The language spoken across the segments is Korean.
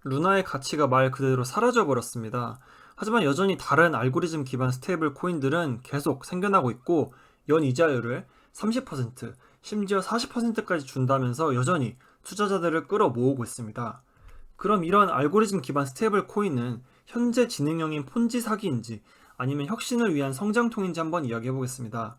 루나의 가치가 말 그대로 사라져버렸습니다. 하지만 여전히 다른 알고리즘 기반 스테이블 코인들은 계속 생겨나고 있고 연 이자율을 30%, 심지어 40%까지 준다면서 여전히 투자자들을 끌어모으고 있습니다. 그럼 이런 알고리즘 기반 스테이블 코인은 현재 진행형인 폰지 사기인지 아니면 혁신을 위한 성장통인지 한번 이야기해 보겠습니다.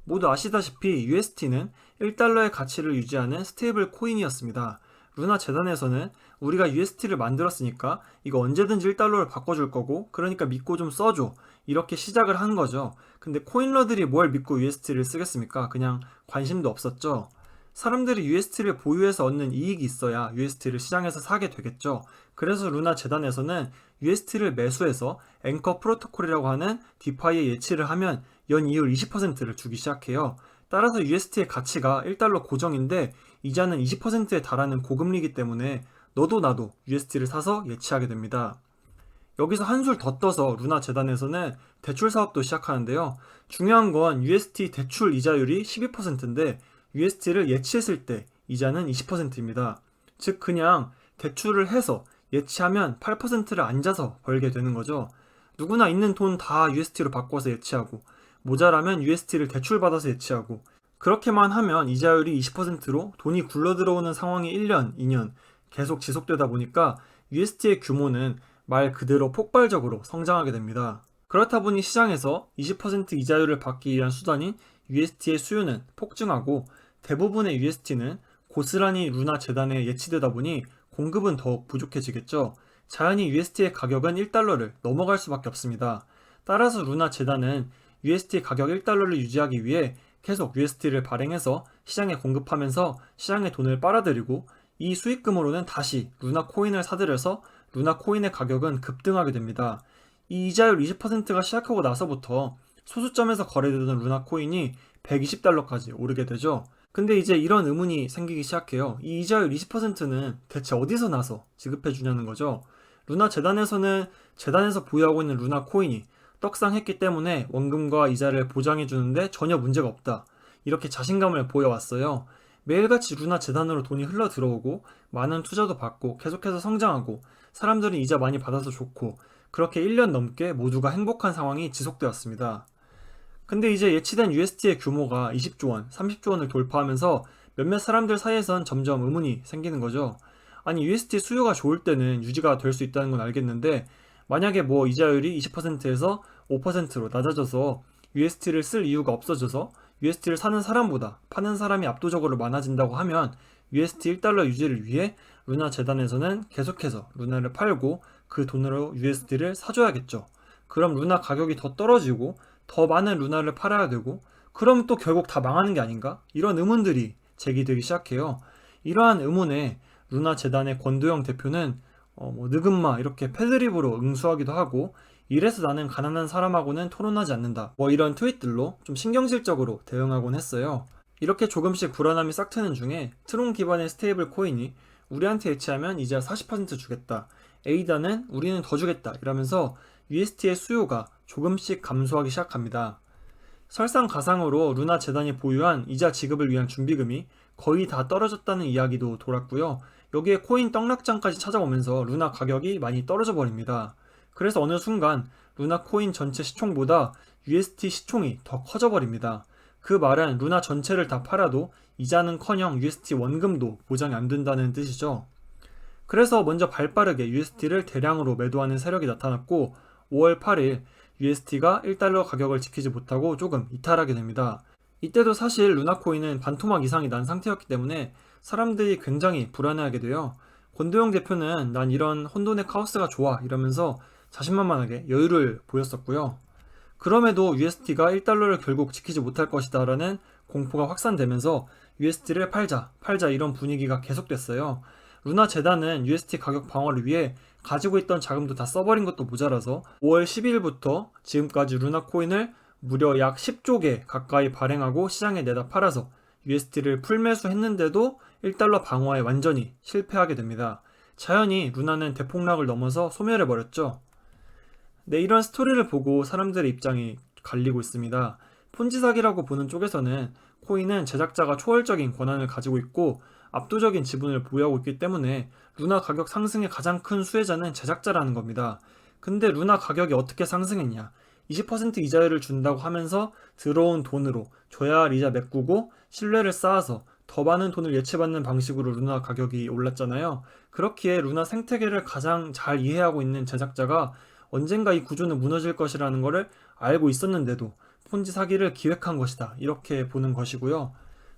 모두 아시다시피 UST는 1달러의 가치를 유지하는 스테이블 코인이었습니다. 루나 재단에서는 우리가 UST를 만들었으니까 이거 언제든지 1달러를 바꿔줄 거고 그러니까 믿고 좀 써줘 이렇게 시작을 한 거죠. 근데 코인러들이 뭘 믿고 UST를 쓰겠습니까? 그냥 관심도 없었죠. 사람들이 UST를 보유해서 얻는 이익이 있어야 UST를 시장에서 사게 되겠죠. 그래서 루나 재단에서는 UST를 매수해서 앵커 프로토콜이라고 하는 디파이에 예치를 하면 연이율 20%를 주기 시작해요. 따라서 UST의 가치가 1달러 고정인데 이자는 20%에 달하는 고금리이기 때문에 너도 나도 UST를 사서 예치하게 됩니다. 여기서 한술 더 떠서 루나 재단에서는 대출 사업도 시작하는데요. 중요한 건 UST 대출 이자율이 12%인데 UST를 예치했을 때 이자는 20%입니다. 즉 그냥 대출을 해서 예치하면 8%를 앉아서 벌게 되는 거죠. 누구나 있는 돈 다 UST로 바꿔서 예치하고 모자라면 UST를 대출받아서 예치하고 그렇게만 하면 이자율이 20%로 돈이 굴러들어오는 상황이 1년, 2년 계속 지속되다 보니까 UST의 규모는 말 그대로 폭발적으로 성장하게 됩니다. 그렇다 보니 시장에서 20% 이자율을 받기 위한 수단인 UST의 수요는 폭증하고 대부분의 UST는 고스란히 루나 재단에 예치되다 보니 공급은 더욱 부족해지겠죠. 자연히 UST의 가격은 1달러를 넘어갈 수밖에 없습니다. 따라서 루나 재단은 UST 가격 1달러를 유지하기 위해 계속 UST를 발행해서 시장에 공급하면서 시장의 돈을 빨아들이고 이 수익금으로는 다시 루나 코인을 사들여서 루나 코인의 가격은 급등하게 됩니다. 이 이자율 20%가 시작하고 나서부터 소수점에서 거래되던 루나 코인이 120달러까지 오르게 되죠. 근데 이제 이런 의문이 생기기 시작해요. 이 이자율 20%는 대체 어디서 나서 지급해 주냐는 거죠. 루나 재단에서는 재단에서 보유하고 있는 루나 코인이 떡상했기 때문에 원금과 이자를 보장해 주는데 전혀 문제가 없다. 이렇게 자신감을 보여왔어요. 매일같이 루나 재단으로 돈이 흘러 들어오고 많은 투자도 받고 계속해서 성장하고 사람들은 이자 많이 받아서 좋고 그렇게 1년 넘게 모두가 행복한 상황이 지속되었습니다. 근데 이제 예치된 UST의 규모가 20조 원, 30조 원을 돌파하면서 몇몇 사람들 사이에선 점점 의문이 생기는 거죠. 아니 UST 수요가 좋을 때는 유지가 될 수 있다는 건 알겠는데 만약에 뭐 이자율이 20%에서 5%로 낮아져서 UST를 쓸 이유가 없어져서 UST를 사는 사람보다 파는 사람이 압도적으로 많아진다고 하면 UST 1달러 유지를 위해 루나 재단에서는 계속해서 루나를 팔고 그 돈으로 UST를 사줘야겠죠. 그럼 루나 가격이 더 떨어지고 더 많은 루나를 팔아야 되고 그럼 또 결국 다 망하는 게 아닌가? 이런 의문들이 제기되기 시작해요. 이러한 의문에 루나 재단의 권도영 대표는 느금마 이렇게 패드립으로 응수하기도 하고 이래서 나는 가난한 사람하고는 토론하지 않는다 이런 트윗들로 좀 신경질적으로 대응하곤 했어요. 이렇게 조금씩 불안함이 싹트는 중에 트론 기반의 스테이블 코인이 우리한테 예치하면 이자 40% 주겠다, 에이다는 우리는 더 주겠다 이러면서 UST의 수요가 조금씩 감소하기 시작합니다. 설상가상으로 루나 재단이 보유한 이자 지급을 위한 준비금이 거의 다 떨어졌다는 이야기도 돌았고요. 여기에 코인 떡락장까지 찾아오면서 루나 가격이 많이 떨어져 버립니다. 그래서 어느 순간 루나 코인 전체 시총보다 UST 시총이 더 커져 버립니다. 그 말은 루나 전체를 다 팔아도 이자는커녕 UST 원금도 보장이 안 된다는 뜻이죠. 그래서 먼저 발빠르게 UST를 대량으로 매도하는 세력이 나타났고 5월 8일 UST가 1달러 가격을 지키지 못하고 조금 이탈하게 됩니다. 이때도 사실 루나코인은 반토막 이상이 난 상태였기 때문에 사람들이 굉장히 불안해하게 돼요. 권도영 대표는 난 이런 혼돈의 카오스가 좋아 이러면서 자신만만하게 여유를 보였었고요. 그럼에도 UST가 1달러를 결국 지키지 못할 것이다 라는 공포가 확산되면서 UST를 팔자 이런 분위기가 계속됐어요. 루나 재단은 UST 가격 방어를 위해 가지고 있던 자금도 다 써버린 것도 모자라서 5월 12일부터 지금까지 루나 코인을 무려 약 10조 개 가까이 발행하고 시장에 내다 팔아서 UST를 풀매수했는데도 1달러 방어에 완전히 실패하게 됩니다. 자연히 루나는 대폭락을 넘어서 소멸해버렸죠. 네, 이런 스토리를 보고 사람들의 입장이 갈리고 있습니다. 폰지 사기라고 보는 쪽에서는 코인은 제작자가 초월적인 권한을 가지고 있고 압도적인 지분을 보유하고 있기 때문에 루나 가격 상승의 가장 큰 수혜자는 제작자라는 겁니다. 근데 루나 가격이 어떻게 상승했냐? 20% 이자율을 준다고 하면서 들어온 돈으로 줘야 할 이자 메꾸고 신뢰를 쌓아서 더 많은 돈을 예치받는 방식으로 루나 가격이 올랐잖아요. 그렇기에 루나 생태계를 가장 잘 이해하고 있는 제작자가 언젠가 이 구조는 무너질 것이라는 것을 알고 있었는데도 폰지 사기를 기획한 것이다, 이렇게 보는 것이고요.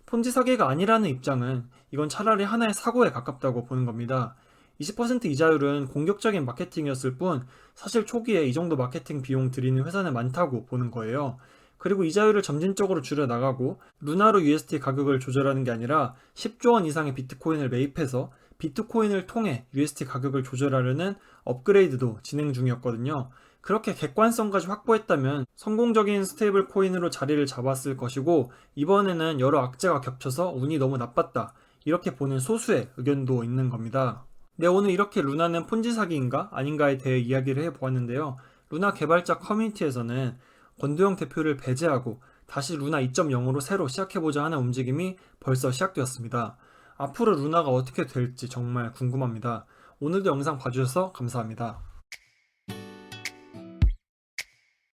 폰지 사기가 아니라는 입장은 이건 차라리 하나의 사고에 가깝다고 보는 겁니다. 20% 이자율은 공격적인 마케팅이었을 뿐 사실 초기에 이 정도 마케팅 비용 들이는 회사는 많다고 보는 거예요. 그리고 이자율을 점진적으로 줄여나가고 루나로 UST 가격을 조절하는 게 아니라 10조 원 이상의 비트코인을 매입해서 비트코인을 통해 UST 가격을 조절하려는 업그레이드도 진행 중이었거든요. 그렇게 객관성까지 확보했다면 성공적인 스테이블 코인으로 자리를 잡았을 것이고, 이번에는 여러 악재가 겹쳐서 운이 너무 나빴다, 이렇게 보는 소수의 의견도 있는 겁니다. 네, 오늘 이렇게 루나는 폰지 사기인가 아닌가에 대해 이야기를 해보았는데요. 루나 개발자 커뮤니티에서는 권도영 대표를 배제하고 다시 루나 2.0으로 새로 시작해보자 하는 움직임이 벌써 시작되었습니다. 앞으로 루나가 어떻게 될지 정말 궁금합니다. 오늘도 영상 봐주셔서 감사합니다.